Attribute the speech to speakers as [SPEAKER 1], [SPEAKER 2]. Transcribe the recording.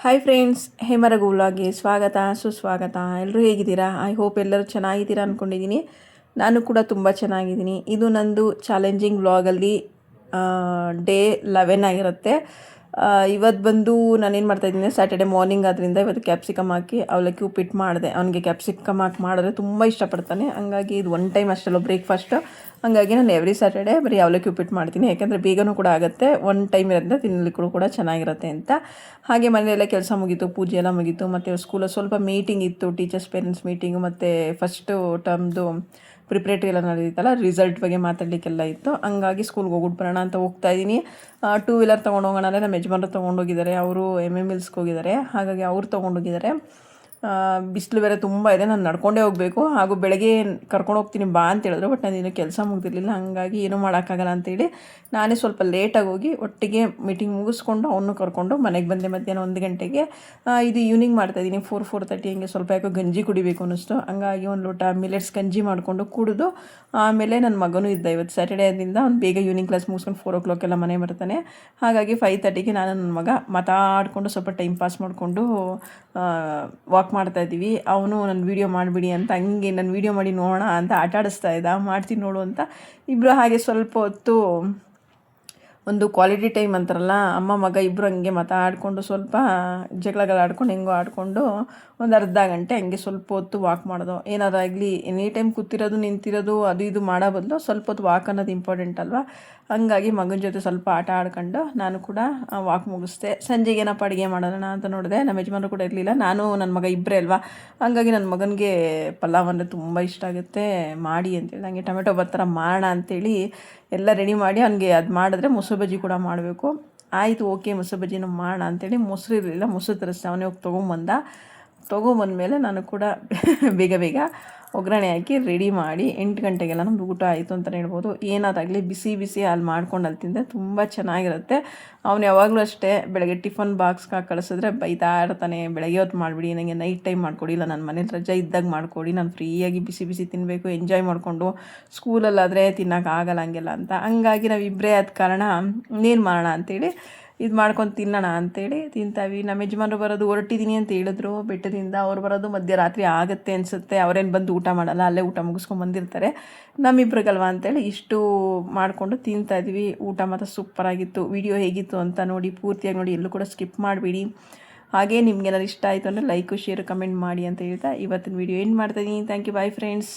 [SPEAKER 1] Hi friends, ಹೇಮರಗು ವ್ಲಾಗ್ಗೆ ಸ್ವಾಗತ ಸುಸ್ವಾಗತ. ಎಲ್ಲರೂ ಹೇಗಿದ್ದೀರಾ? ಐ ಹೋಪ್ ಎಲ್ಲರೂ ಚೆನ್ನಾಗಿದ್ದೀರಾ ಅಂದ್ಕೊಂಡಿದ್ದೀನಿ. ನಾನು ಕೂಡ ತುಂಬ ಚೆನ್ನಾಗಿದ್ದೀನಿ. ಇದು ನಂದು ಚಾಲೆಂಜಿಂಗ್ ವ್ಲಾಗಲ್ಲಿ ಡೇ 11 ಆಗಿರುತ್ತೆ. ಇವತ್ತು ಬಂದು ನಾನೇನು ಮಾಡ್ತಾಯಿದ್ದೀನಿ, ಸ್ಯಾಟರ್ಡೆ ಮಾರ್ನಿಂಗ್ ಆದ್ದರಿಂದ ಇವತ್ತು ಕ್ಯಾಪ್ಸಿಕಮ್ ಹಾಕಿ ಅವಲಕ್ಕಿ ಉಪ್ಪಿಟ್ಟು ಮಾಡಿದೆ. ಅವನಿಗೆ ಕ್ಯಾಪ್ಸಿಕಮ್ ಹಾಕಿ ಮಾಡಿದ್ರೆ ತುಂಬ ಇಷ್ಟಪಡ್ತಾನೆ. ಹಂಗಾಗಿ ಇದು ಒನ್ ಟೈಮ್ ಅಷ್ಟಲ್ಲ ಬ್ರೇಕ್ಫಾಸ್ಟು. ಹಾಗಾಗಿ ನಾನು ಎವ್ರಿ ಸ್ಯಾಟರ್ಡೆ ಬರೀ ಅವಲಕ್ಕಿ ಉಪ್ಪಿಟ್ಟು ಮಾಡ್ತೀನಿ. ಯಾಕೆಂದರೆ ಬೇಗನೂ ಕೂಡ ಆಗುತ್ತೆ, ಒನ್ ಟೈಮ್ ಇರೋದ್ರಿಂದ ತಿನ್ನಲಿಕ್ಕೂ ಕೂಡ ಚೆನ್ನಾಗಿರುತ್ತೆ ಅಂತ. ಹಾಗೆ ಮನೆಯೆಲ್ಲ ಕೆಲಸ ಮುಗೀತು, ಪೂಜೆ ಎಲ್ಲ ಮುಗೀತು. ಮತ್ತು ಸ್ಕೂಲಲ್ಲಿ ಸ್ವಲ್ಪ ಮೀಟಿಂಗ್ ಇತ್ತು, ಟೀಚರ್ಸ್ ಪೇರೆಂಟ್ಸ್ ಮೀಟಿಂಗು. ಮತ್ತು ಫಸ್ಟು ಟರ್ಮ್ದು ಪ್ರಿಪ್ರೇಟ್ರಿ ಎಲ್ಲ ನಡೆದಿತ್ತಲ್ಲ, ರಿಸಲ್ಟ್ ಬಗ್ಗೆ ಮಾತಾಡಲಿಕ್ಕೆಲ್ಲ ಇತ್ತು. ಹಂಗಾಗಿ ಸ್ಕೂಲ್ಗೆ ಹೋಗ್ಬಿಟ್ಟು ಬರೋಣ ಅಂತ ಹೋಗ್ತಾಯಿದ್ದೀನಿ. ಟೂ ವೀಲರ್ ತೊಗೊಂಡು ಹೋಗೋಣ ಅಂದರೆ ನಮ್ಮ ಯಜಮಾನರು ತೊಗೊಂಡೋಗಿದ್ದಾರೆ. ಅವರು MMLಸ್ಗೆ ಹೋಗಿದ್ದಾರೆ, ಹಾಗಾಗಿ ಅವ್ರು ತೊಗೊಂಡೋಗಿದ್ದಾರೆ. ಬಿಸಿಲು ಬೇರೆ ತುಂಬ ಇದೆ, ನಾನು ನಡ್ಕೊಂಡೇ ಹೋಗಬೇಕು. ಹಾಗೂ ಬೆಳಗ್ಗೆ ಕರ್ಕೊಂಡು ಹೋಗ್ತೀನಿ ಬಾ ಅಂತ ಹೇಳಿದ್ರು, ಬಟ್ ನಾನು ಇನ್ನೂ ಕೆಲಸ ಮುಗ್ದಿರಲಿಲ್ಲ. ಹಾಗಾಗಿ ಏನೂ ಮಾಡೋಕ್ಕಾಗಲ್ಲ ಅಂತೇಳಿ ನಾನೇ ಸ್ವಲ್ಪ ಲೇಟಾಗಿ ಹೋಗಿ ಒಟ್ಟಿಗೆ ಮೀಟಿಂಗ್ ಮುಗಿಸ್ಕೊಂಡು ಅವನು ಕರ್ಕೊಂಡು ಮನೆಗೆ ಬಂದೆ ಮಧ್ಯಾಹ್ನ 1 ಗಂಟೆಗೆ. ಇದು ಈವ್ನಿಂಗ್ ಮಾಡ್ತಾಯಿದ್ದೀನಿ, 4-4:30 ಹಿಂಗೆ. ಸ್ವಲ್ಪ ಯಾಕೋ ಗಂಜಿ ಕುಡಿಬೇಕು ಅನ್ನಿಸ್ತು, ಹಂಗಾಗಿ ಒಂದು ಲೋಟ ಮಿಲೆಟ್ಸ್ ಗಂಜಿ ಮಾಡಿಕೊಂಡು ಕುಡಿದು ಆಮೇಲೆ ನನ್ನ ಮಗನೂ ಇದ್ದ. ಇವತ್ತು ಸ್ಯಾಟರ್ಡೇ ಆದ್ದರಿಂದ ಅವ್ನು ಬೇಗ ಈವ್ನಿಂಗ್ ಕ್ಲಾಸ್ ಮುಗಿಸ್ಕೊಂಡು 4 o'clock ಎಲ್ಲ ಮನೆ ಬರ್ತಾನೆ. ಹಾಗಾಗಿ 5:30ಗೆ ನಾನು ನನ್ನ ಮಗ ಮಾತಾಡಿಕೊಂಡು ಸ್ವಲ್ಪ ಟೈಮ್ ಪಾಸ್ ಮಾಡಿಕೊಂಡು ವಾಕ್ ಮಾಡ್ತಾಯಿದ್ದೀವಿ. ಅವನು ನನ್ನ ವೀಡಿಯೋ ಮಾಡಿಬಿಡಿ ಅಂತ ಹಂಗೆ ನನ್ನ ವೀಡಿಯೋ ಮಾಡಿ ನೋಡೋಣ ಅಂತ ಆಟ ಆಡಿಸ್ತಾ ಇದ್ದ. ಮಾಡ್ತೀನಿ ನೋಡು ಅಂತ ಇಬ್ಬರು ಹಾಗೆ ಸ್ವಲ್ಪ ಹೊತ್ತು ಒಂದು ಕ್ವಾಲಿಟಿ ಟೈಮ್ ಅಂತಾರಲ್ಲ, ಅಮ್ಮ ಮಗ ಇಬ್ಬರು ಹಂಗೆ ಮಾತಾಡಿಕೊಂಡು ಸ್ವಲ್ಪ ಜಗಳಗಳಾಡ್ಕೊಂಡು ಹೆಂಗೋ ಆಡಿಕೊಂಡು ಒಂದು ಅರ್ಧ ಗಂಟೆ ಹಂಗೆ ಸ್ವಲ್ಪ ಹೊತ್ತು ವಾಕ್ ಮಾಡೋದು. ಏನಾದಾಗಲಿ ಎನಿ ಟೈಮ್ ಕೂತಿರೋದು ನಿಂತಿರೋದು ಅದು ಇದು ಮಾಡೋ ಬದಲು ಸ್ವಲ್ಪ ಹೊತ್ತು ವಾಕ್ ಅನ್ನೋದು ಇಂಪಾರ್ಟೆಂಟ್ ಅಲ್ವಾ. ಹಂಗಾಗಿ ಮಗನ ಜೊತೆ ಸ್ವಲ್ಪ ಆಟ ಆಡ್ಕೊಂಡು ನಾನು ಕೂಡ ವಾಕ್ ಮುಗಿಸ್ದೆ. ಸಂಜೆಗೆ ಏನಪ್ಪ ಅಡುಗೆ ಮಾಡೋಣ ಅಂತ ನೋಡಿದೆ. ನಮ್ಮ ಯಜಮಾನರು ಕೂಡ ಇರಲಿಲ್ಲ, ನಾನು ನನ್ನ ಮಗ ಇಬ್ಬರೇ ಅಲ್ವಾ. ಹಂಗಾಗಿ ನನ್ನ ಮಗನಿಗೆ ಪಲಾವ್ ಅಂದರೆ ತುಂಬ ಇಷ್ಟ ಆಗುತ್ತೆ, ಮಾಡಿ ಅಂತೇಳಿ ನನಗೆ ಟೊಮೆಟೊ ಥರ ಮಾಡೋಣ ಅಂಥೇಳಿ ಎಲ್ಲ ರೆಡಿ ಮಾಡಿ ಅವನಿಗೆ ಅದು ಮಾಡಿದ್ರೆ ಮೊಸರು ಬಜ್ಜಿ ಕೂಡ ಮಾಡಬೇಕು. ಆಯಿತು, ಓಕೆ ಮೊಸರು ಬಜ್ಜಿನೂ ಮಾಡೋಣ ಅಂಥೇಳಿ ಮೊಸರು ಇರಲಿಲ್ಲ, ಮೊಸರು ತರಿಸ್ದೆ. ಅವನೇ ಹೋಗಿ ತೊಗೊಂಬಂದಮೇಲೆ ನಾನು ಕೂಡ ಬೇಗ ಒಗ್ಗರಣೆ ಹಾಕಿ ರೆಡಿ ಮಾಡಿ 8 ಗಂಟೆಗೆಲ್ಲ ನಮ್ಮದು ಊಟ ಆಯಿತು ಅಂತಲೇ ಹೇಳ್ಬೋದು. ಏನಾದಾಗಲಿ ಬಿಸಿ ಬಿಸಿ ಅಲ್ಲಿ ಮಾಡ್ಕೊಂಡು ಅಲ್ಲಿ ತಿಂದರೆ ತುಂಬ ಚೆನ್ನಾಗಿರುತ್ತೆ. ಅವನು ಯಾವಾಗಲೂ ಅಷ್ಟೇ, ಬೆಳಗ್ಗೆ ಟಿಫನ್ ಬಾಕ್ಸ್ಗೆ ಕಳಿಸಿದ್ರೆ ಬೈತಾ ಇರ್ತಾನೆ, ಬೆಳಗ್ಗೆ ಹೊತ್ತು ಮಾಡಿಬಿಡಿ, ನನಗೆ ನೈಟ್ ಟೈಮ್ ಮಾಡಿಕೊಡಿ, ಇಲ್ಲ ನನ್ನ ಮನೇಲಿ ರಜೆ ಇದ್ದಾಗ ಮಾಡಿಕೊಡಿ, ನಾನು ಫ್ರೀಯಾಗಿ ಬಿಸಿ ಬಿಸಿ ತಿನ್ನಬೇಕು, ಎಂಜಾಯ್ ಮಾಡಿಕೊಂಡು. ಸ್ಕೂಲಲ್ಲಾದರೆ ತಿನ್ನೋಕ್ಕಾಗಲ್ಲ ಹಂಗೆಲ್ಲ ಅಂತ. ಹಂಗಾಗಿ ನಾವಿಬ್ಬರೇ ಆದ ಕಾರಣ ಇನ್ನೇನು ಮಾಡೋಣ ಅಂಥೇಳಿ ಇದು ಮಾಡ್ಕೊಂಡು ತಿನ್ನೋಣ ಅಂಥೇಳಿ ತಿಂತಾವಿ. ನಮ್ಮ ಯಜಮಾನರು ಬರೋದು ಹೊರಟಿದ್ದೀನಿ ಅಂತ ಹೇಳಿದ್ರು ಬೆಟ್ಟದಿಂದ. ಅವ್ರು ಬರೋದು ಮಧ್ಯರಾತ್ರಿ ಆಗುತ್ತೆ ಅನಿಸುತ್ತೆ. ಅವರೇನು ಬಂದು ಊಟ ಮಾಡಲ್ಲ, ಅಲ್ಲೇ ಊಟ ಮುಗಿಸ್ಕೊಂಡು ಬಂದಿರ್ತಾರೆ. ನಮ್ಮಿಬ್ರಿಗಲ್ವ ಅಂತೇಳಿ ಇಷ್ಟು ಮಾಡಿಕೊಂಡು ತಿಂತಾಯಿದ್ವಿ. ಊಟ ಮಾತ್ರ ಸೂಪರಾಗಿತ್ತು. ವಿಡಿಯೋ ಹೇಗಿತ್ತು ಅಂತ ನೋಡಿ, ಪೂರ್ತಿಯಾಗಿ ನೋಡಿ, ಎಲ್ಲೂ ಕೂಡ ಸ್ಕಿಪ್ ಮಾಡಿಬಿಡಿ. ಹಾಗೇ ನಿಮ್ಗೇನಾದ್ರು ಇಷ್ಟ ಆಯಿತು ಅಂದರೆ ಲೈಕು ಶೇರು ಕಮೆಂಟ್ ಮಾಡಿ ಅಂತ ಹೇಳ್ತಾ ಇವತ್ತಿನ ವಿಡಿಯೋ ಏನು ಮಾಡ್ತಾಯಿದ್ದೀನಿ. Thank you, bye friends.